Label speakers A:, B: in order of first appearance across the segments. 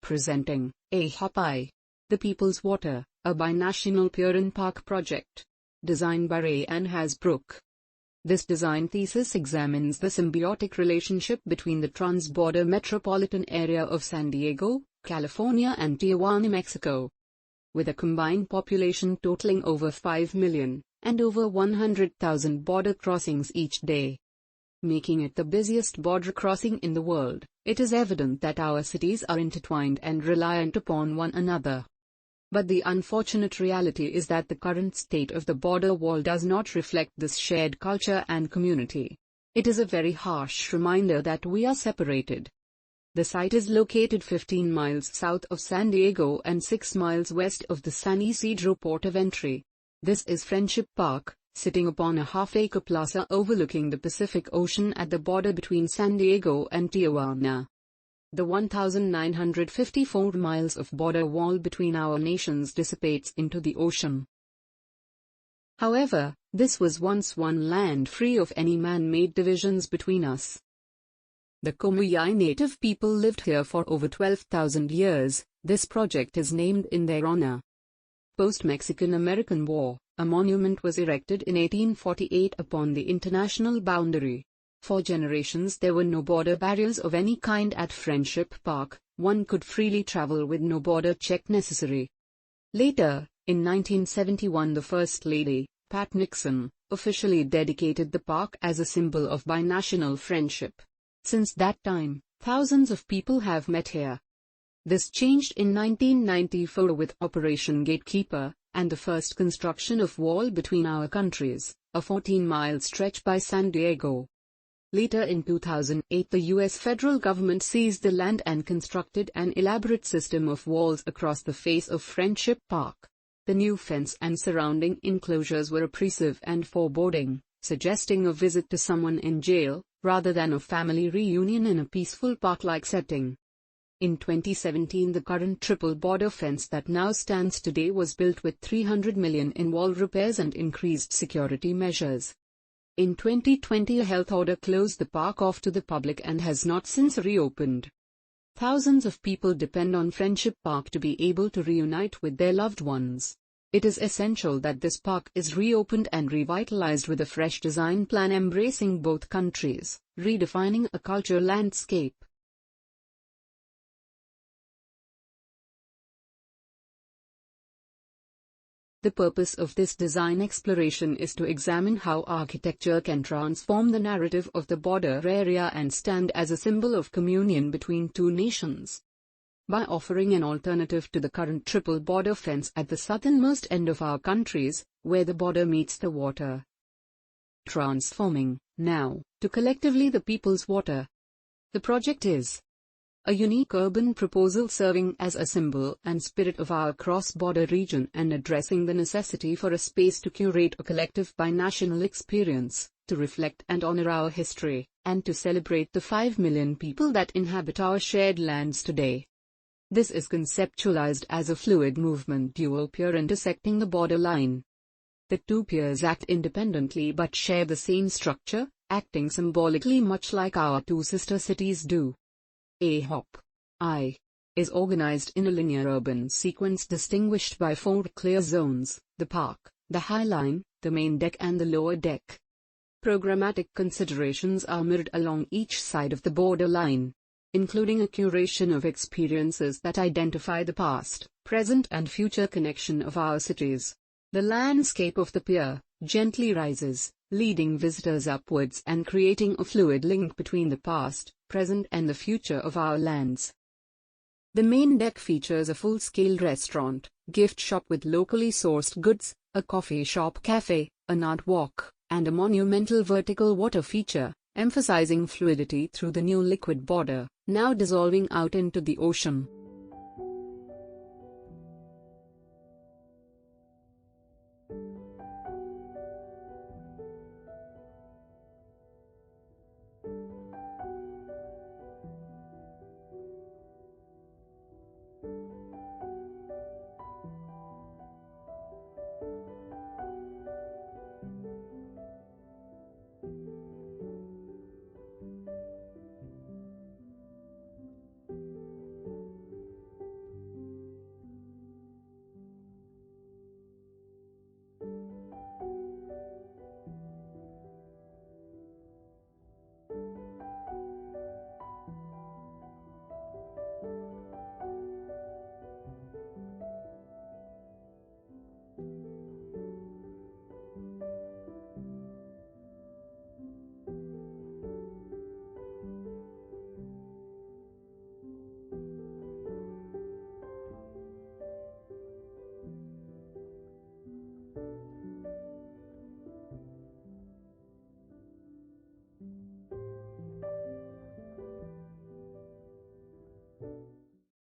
A: Presenting AHAPAI, the People's Water, a binational pier and park project. Designed by AHAPAI Hasbrouck. This design thesis examines the symbiotic relationship between the trans-border metropolitan area of San Diego, California and Tijuana, Mexico. With a combined population totaling over 5 million, and over 100,000 border crossings each day, making it the busiest border crossing in the world, it is evident that our cities are intertwined and reliant upon one another. But the unfortunate reality is that the current state of the border wall does not reflect this shared culture and community. It is a very harsh reminder that we are separated. The site is located 15 miles south of San Diego and 6 miles west of the San Isidro port of entry. This is Friendship Park, sitting upon a half-acre plaza overlooking the Pacific Ocean at the border between San Diego and Tijuana. The 1,954 miles of border wall between our nations dissipates into the ocean. However, this was once one land free of any man-made divisions between us. The Comuy native people lived here for over 12,000 years. This project is named in their honor. Post-Mexican-American War, a monument was erected in 1848 upon the international boundary. For generations there were no border barriers of any kind at Friendship Park. One could freely travel with no border check necessary. Later, in 1971, the First Lady, Pat Nixon, officially dedicated the park as a symbol of binational friendship. Since that time, thousands of people have met here. This changed in 1994 with Operation Gatekeeper, and the first construction of wall between our countries, a 14-mile stretch by San Diego. Later in 2008, the U.S. federal government seized the land and constructed an elaborate system of walls across the face of Friendship Park. The new fence and surrounding enclosures were oppressive and foreboding, suggesting a visit to someone in jail, rather than a family reunion in a peaceful park-like setting. In 2017, the current triple border fence that now stands today was built with $300 million in wall repairs and increased security measures. In 2020, a health order closed the park off to the public and has not since reopened. Thousands of people depend on Friendship Park to be able to reunite with their loved ones. It is essential that this park is reopened and revitalized with a fresh design plan embracing both countries, redefining a cultural landscape. The purpose of this design exploration is to examine how architecture can transform the narrative of the border area and stand as a symbol of communion between two nations. By offering an alternative to the current triple border fence at the southernmost end of our countries, where the border meets the water. Transforming, now, to collectively the people's water. The project is a unique urban proposal serving as a symbol and spirit of our cross-border region and addressing the necessity for a space to curate a collective binational experience, to reflect and honor our history, and to celebrate the 5 million people that inhabit our shared lands today. This is conceptualized as a fluid movement dual pier intersecting the border line. The two piers act independently but share the same structure, acting symbolically much like our two sister cities do. AHAPAI is organized in a linear urban sequence distinguished by 4 clear zones: the park, the High Line, the main deck and the lower deck. Programmatic considerations are mirrored along each side of the border line, including a curation of experiences that identify the past, present and future connection of our cities. The landscape of the pier gently rises, leading visitors upwards and creating a fluid link between the past, present and the future of our lands. The main deck features a full-scale restaurant, gift shop with locally sourced goods, a coffee shop cafe, an art walk, and a monumental vertical water feature, emphasizing fluidity through the new liquid border, now dissolving out into the ocean.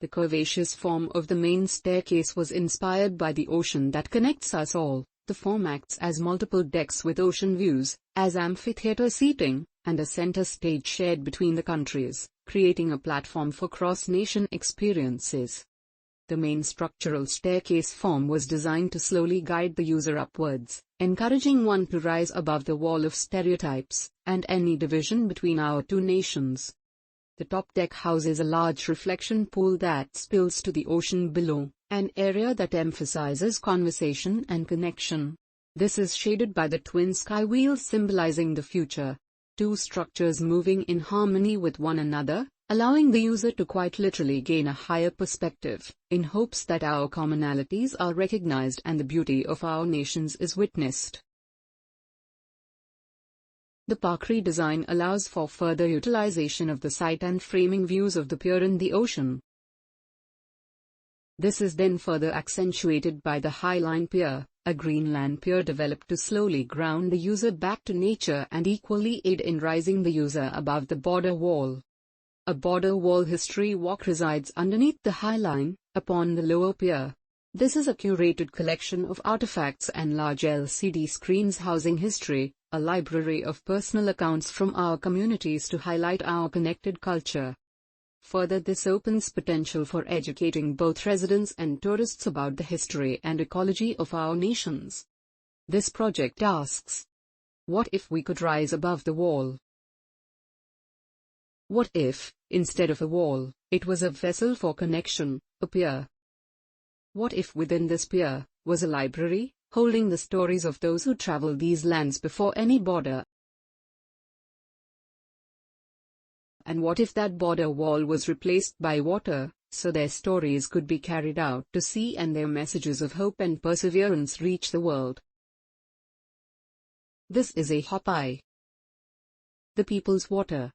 A: The curvaceous form of the main staircase was inspired by the ocean that connects us all. The form acts as multiple decks with ocean views, as amphitheater seating, and a center stage shared between the countries, creating a platform for cross-nation experiences. The main structural staircase form was designed to slowly guide the user upwards, encouraging one to rise above the wall of stereotypes and any division between our two nations. The top deck houses a large reflection pool that spills to the ocean below, an area that emphasizes conversation and connection. This is shaded by the twin sky wheels symbolizing the future. Two structures moving in harmony with one another, allowing the user to quite literally gain a higher perspective, in hopes that our commonalities are recognized and the beauty of our nations is witnessed. The park redesign allows for further utilization of the site and framing views of the pier in the ocean. This is then further accentuated by the Highline Pier, a Greenland pier developed to slowly ground the user back to nature and equally aid in rising the user above the border wall. A border wall history walk resides underneath the Highline, upon the lower pier. This is a curated collection of artifacts and large LCD screens housing history, a library of personal accounts from our communities to highlight our connected culture. Further, this opens potential for educating both residents and tourists about the history and ecology of our nations. This project asks, what if we could rise above the wall? What if, instead of a wall, it was a vessel for connection, a pier? What if within this pier was a library, holding the stories of those who traveled these lands before any border? And what if that border wall was replaced by water, so their stories could be carried out to sea and their messages of hope and perseverance reach the world? This is AHAPAI, the people's water.